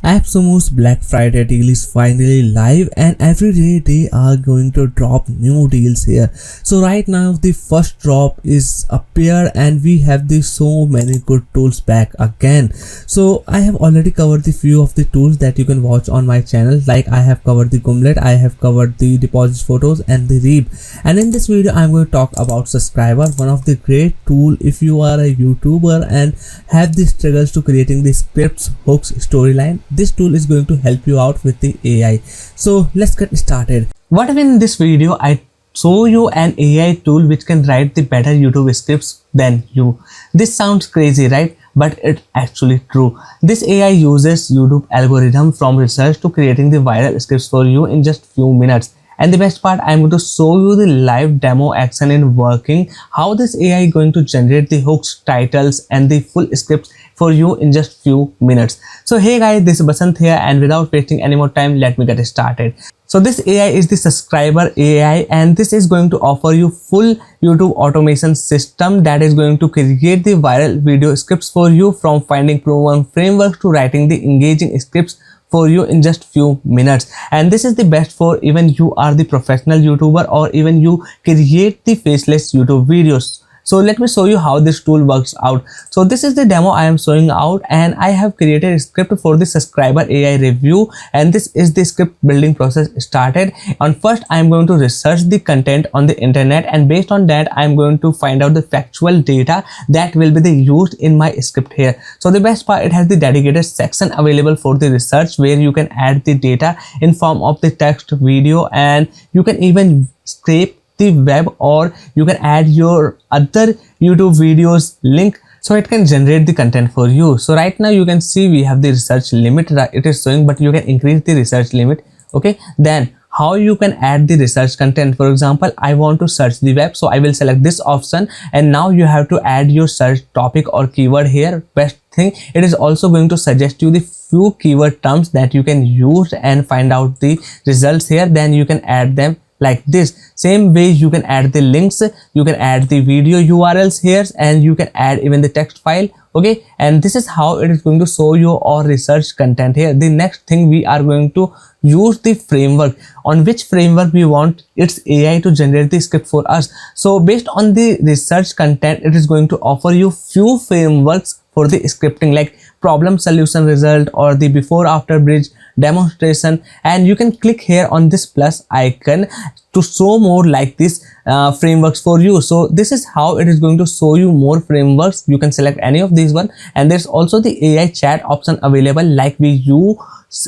AppSumo's Black Friday deal is finally live, and every day they are going to drop new deals here. So right now the first drop is appeared and we have the so many good tools back again. So I have already covered the few of the tools that you can watch on my channel, like I have covered the Gimlet, I have covered the deposit photos and the Reap. And in this video I'm going to talk about Subscriber, one of the great tool if you are a YouTuber and have the struggles to creating the scripts, hooks, storyline. This tool is going to help you out with the AI. So let's get started. What if in this video I show you an AI tool which can write the better YouTube scripts than you? This sounds crazy, right? But it's actually true. This AI uses YouTube algorithm from research to creating the viral scripts for you in just few minutes. And the best part, I'm going to show you the live demo action in working, how this AI is going to generate the hooks, titles and the full scripts for you in just few minutes. So hey guys, this is Basant here, and without wasting any more time, let me get started. So this AI is the Subscriber AI, and this is going to offer you full YouTube automation system that is going to create the viral video scripts for you, from finding proven frameworks to writing the engaging scripts for you in just few minutes. And this is the best for even you are the professional YouTuber or even you create the faceless YouTube videos. So let me show you how this tool works out. So this is the demo I am showing out, and I have created a script for the Subscriber AI review, and this is the script building process started. On first I am going to research the content on the internet, and based on that I am going to find out the factual data that will be used in my script here. So the best part, it has the dedicated section available for the research where you can add the data in form of the text, video, and you can even scrape the web, or you can add your other YouTube videos link so it can generate the content for you. So right now you can see we have the research limit, it is showing, but you can increase the research limit. Okay, then how you can add the research content. For example, I want to search the web, so I will select this option, and now you have to add your search topic or keyword here. Best thing, it is also going to suggest you the few keyword terms that you can use and find out the results here. Then you can add them like this. Same way you can add the links, you can add the video URLs here, and you can add even the text file. Okay, and this is how it is going to show you our research content here. The next thing, we are going to use the framework, on which framework we want its AI to generate the script for us. So based on the research content, it is going to offer you few frameworks for the scripting, like problem solution result or the before after bridge demonstration. And you can click here on this plus icon to show more like this frameworks for you. So this is how it is going to show you more frameworks. You can select any of these one, and there's also the AI chat option available, like we use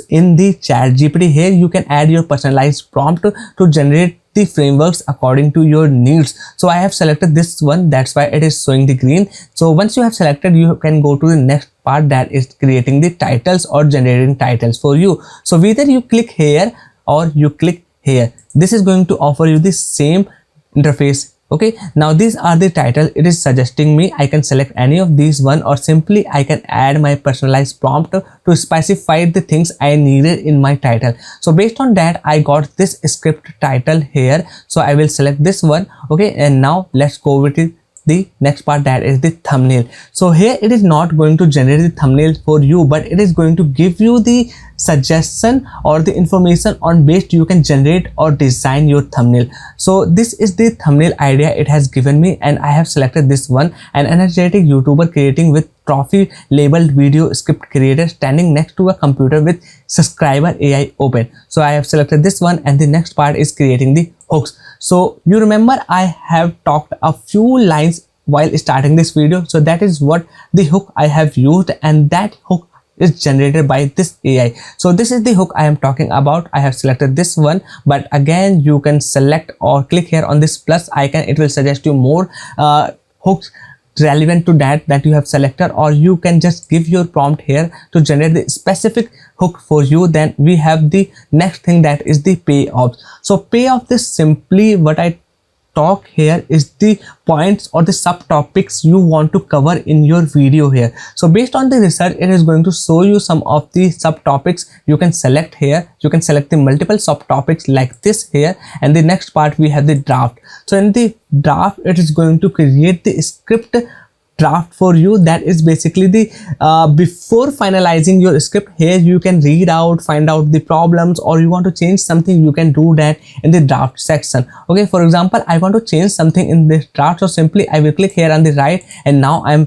in the chat GPT. Here you can add your personalized prompt to generate the frameworks according to your needs. So I have selected this one, that's why it is showing the green. So once you have selected, you can go to the next part, that is creating the titles or generating titles for you. So whether you click here or you click here, this is going to offer you the same interface. Okay, now these are the title it is suggesting me. I can select any of these one, or simply I can add my personalized prompt to specify the things I needed in my title. So based on that, I got this script title here, so I will select this one. Okay, and now let's go with it. The next part, that is the thumbnail. So here it is not going to generate the thumbnail for you, but it is going to give you the suggestion or the information on which you can generate or design your thumbnail. So this is the thumbnail idea it has given me, and I have selected this one, an energetic YouTuber creating with trophy labeled video script creator standing next to a computer with Subscriber AI open. So I have selected this one, and the next part is creating the hooks. So you remember I have talked a few lines while starting this video, so that is what the hook I have used, and that hook is generated by this AI. So this is the hook I am talking about. I have selected this one, but again you can select or click here on this plus icon. It will suggest you more hooks relevant to that you have selected, or you can just give your prompt here to generate the specific hook for you. Then we have the next thing, that is the payoff. So payoff is simply what I talk here is the points or the subtopics you want to cover in your video here. So based on the research, it is going to show you some of the subtopics you can select here. You can select the multiple subtopics like this here, and the next part we have the draft. So in the draft, it is going to create the script draft for you. That is basically the before finalizing your script. Here you can read out, find out the problems, or you want to change something, you can do that in the draft section. Okay, for example, I want to change something in this draft, so simply I will click here on the right, and now I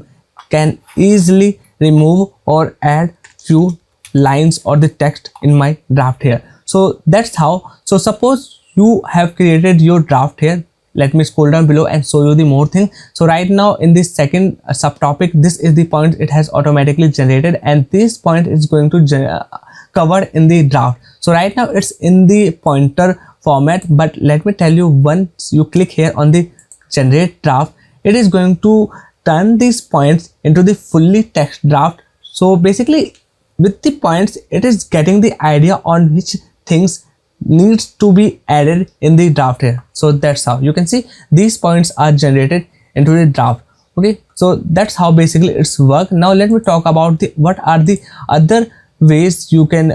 can easily remove or add few lines or the text in my draft here. So that's how. So suppose you have created your draft here. Let me scroll down below and show you the more thing. So right now in this second subtopic, this is the point it has automatically generated, and this point is going to cover in the draft. So right now it's in the pointer format, but let me tell you, once you click here on the generate draft, it is going to turn these points into the fully text draft. So basically with the points, it is getting the idea on which things needs to be added in the draft here. So that's how you can see these points are generated into the draft. Okay, so that's how basically it's work. Now let me talk about the what are the other ways you can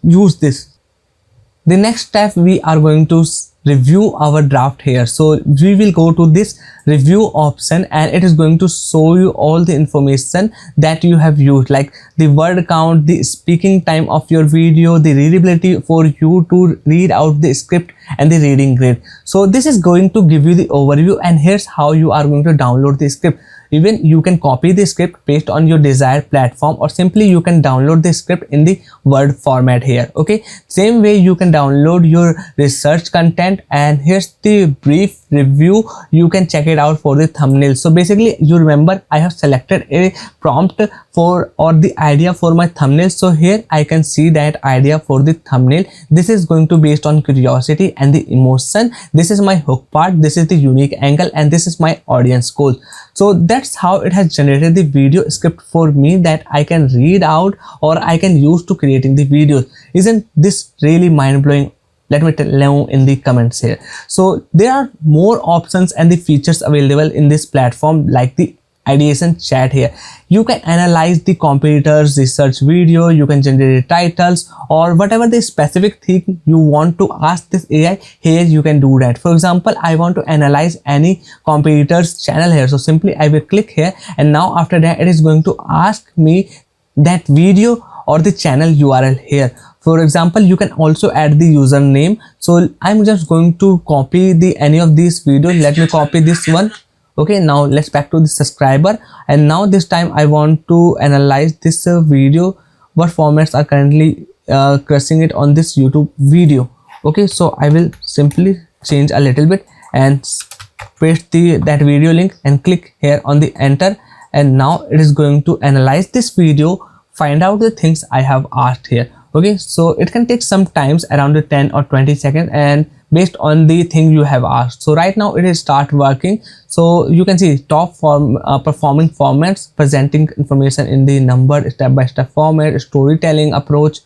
use this. The next step, we are going to review our draft here. So we will go to this review option, and it is going to show you all the information that you have used, like the word count, the speaking time of your video, the readability for you to read out the script, and the reading grade. So this is going to give you the overview, and here's how you are going to download the script. Even you can copy the script based on your desired platform, or simply you can download the script in the Word format here. Okay, same way you can download your research content, and here's the brief review. You can check it out for the thumbnail. So basically, you remember I have selected a prompt for or the idea for my thumbnail. So here I can see that idea for the thumbnail. This is going to based on curiosity and the emotion. This is my hook part, this is the unique angle, and this is my audience goal. So that's how it has generated the video script for me that I can read out or I can use to creating the videos. Isn't this really mind-blowing? Let me tell you in the comments here. So there are more options and the features available in this platform, like the ideation chat here. You can analyze the competitors' research video, you can generate titles, or whatever the specific thing you want to ask this AI, here you can do that. For example, I want to analyze any competitor's channel here. So simply I will click here, and now after that it is going to ask me that video or the channel URL here. For example, you can also add the username. So I'm just going to copy the any of these videos. Let me copy this one. Okay, now let's back to the subscriber, and now this time I want to analyze this video, what formats are currently crushing it on this YouTube video. Okay, so I will simply change a little bit and paste that video link and click here on the enter, and now it is going to analyze this video, find out the things I have asked here. Okay, so it can take some times around the 10 or 20 seconds, and based on the thing you have asked. So right now it is start working. So you can see top performing formats, presenting information in the numbered step-by-step format, storytelling approach,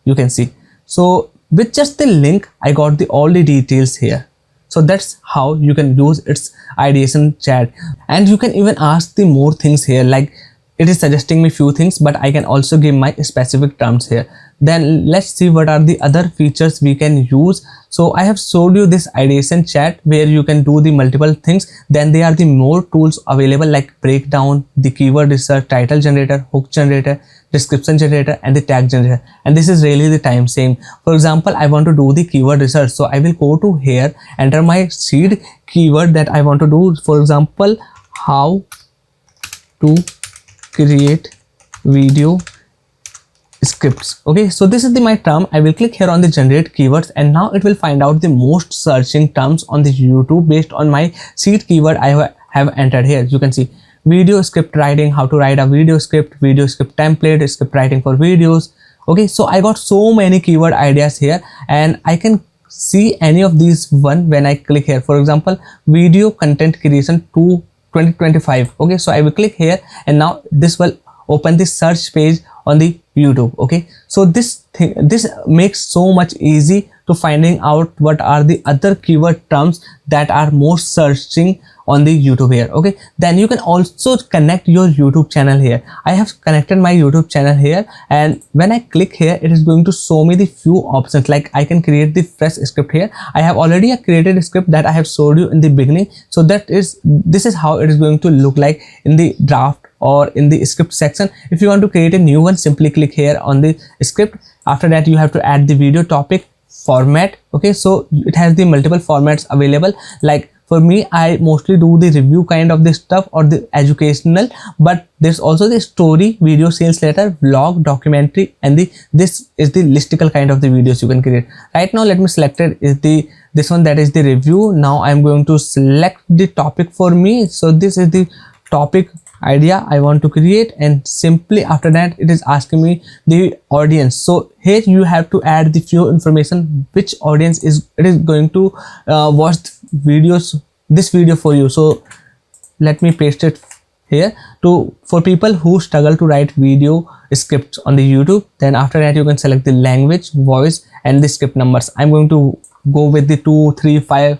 you can see. So with just the link, I got all the details here. So that's how you can use its ideation chat, and you can even ask the more things here, like it is suggesting me few things, but I can also give my specific terms here. Then let's see what are the other features we can use. So I have showed you this ideation chat where you can do the multiple things. Then there are the more tools available, like breakdown, the keyword research, title generator, hook generator, description generator, and the tag generator. And this is really the time same. For example, I want to do the keyword research. So I will go to here, enter my seed keyword that I want to do. For example, how to create video scripts. Okay, so this is my term. I will click here on the generate keywords, and now it will find out the most searching terms on the YouTube based on my seed keyword I have entered here. You can see video script writing, how to write a video script template, script writing for videos. Okay, so I got so many keyword ideas here, and I can see any of these one when I click here. For example, video content creation to 2025. Okay, so I will click here, and now this will open the search page on the YouTube. Okay, so this makes so much easy to finding out what are the other keyword terms that are more searching on the YouTube here. Okay, then you can also connect your YouTube channel here. I have connected my YouTube channel here, and when I click here, it is going to show me the few options, like I can create the fresh script here. I have already created a script that I have showed you in the beginning, so this is how it is going to look like in the draft or in the script section. If you want to create a new one, simply click here on the script. After that, you have to add the video topic format. Okay, so it has the multiple formats available. Like for me, I mostly do the review kind of this stuff or the educational, but there's also the story, video, sales letter, vlog, documentary, and this is the listicle kind of the videos you can create. Right now, let me select it is this one, that is the review. Now I'm going to select the topic for me. So this is the topic idea I want to create, and simply after that it is asking me the audience. So here you have to add the few information, which audience is going to watch this video for you. So let me paste it here for people who struggle to write video scripts on the YouTube. Then after that you can select the language, voice, and the script numbers. I'm going to go with the 2, 3, 5,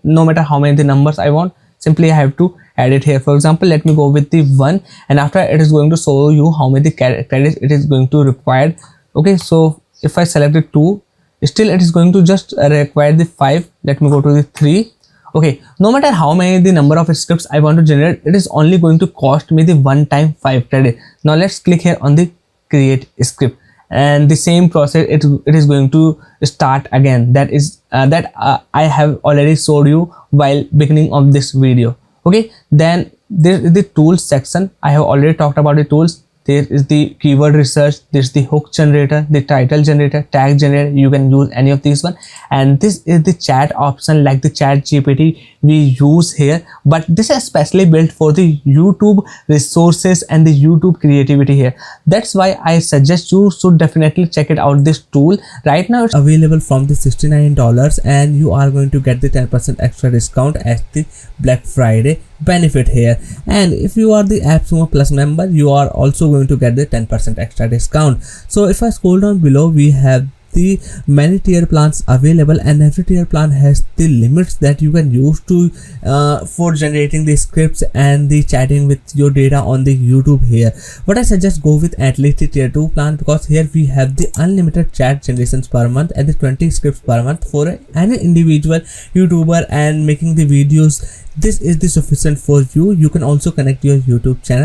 no matter how many the numbers I want. Simply I have to add it here. For example, let me go with the 1, and after it is going to show you how many credits it is going to require. Okay, so if I select the 2, still it is going to just require the 5. Let me go to the 3. Okay, no matter how many the number of scripts I want to generate, it is only going to cost me the one time 5 credit. Now let's click here on the create script, and the same process it is going to start again. That I have already showed you while beginning of this video. Okay, then there is the tools section. I have already talked about the tools. There is the keyword research, there's the hook generator, the title generator, tag generator. You can use any of these one, and this is the chat option, like the chat GPT we use here, but this is especially built for the YouTube resources and the YouTube creativity here. That's why I suggest you should definitely check it out, this tool. Right now it's available from the $69, and you are going to get the 10% extra discount at the Black Friday benefit here. And if you are the AppSumo Plus member, you are also going to get the 10% extra discount. So if I scroll down below, we have the many tier plans available, and every tier plan has the limits that you can use to for generating the scripts and the chatting with your data on the YouTube here. But I suggest go with at least the tier 2 plan, because here we have the unlimited chat generations per month and the 20 scripts per month for any individual YouTuber and making the videos. This is the sufficient for you. You can also connect your YouTube channel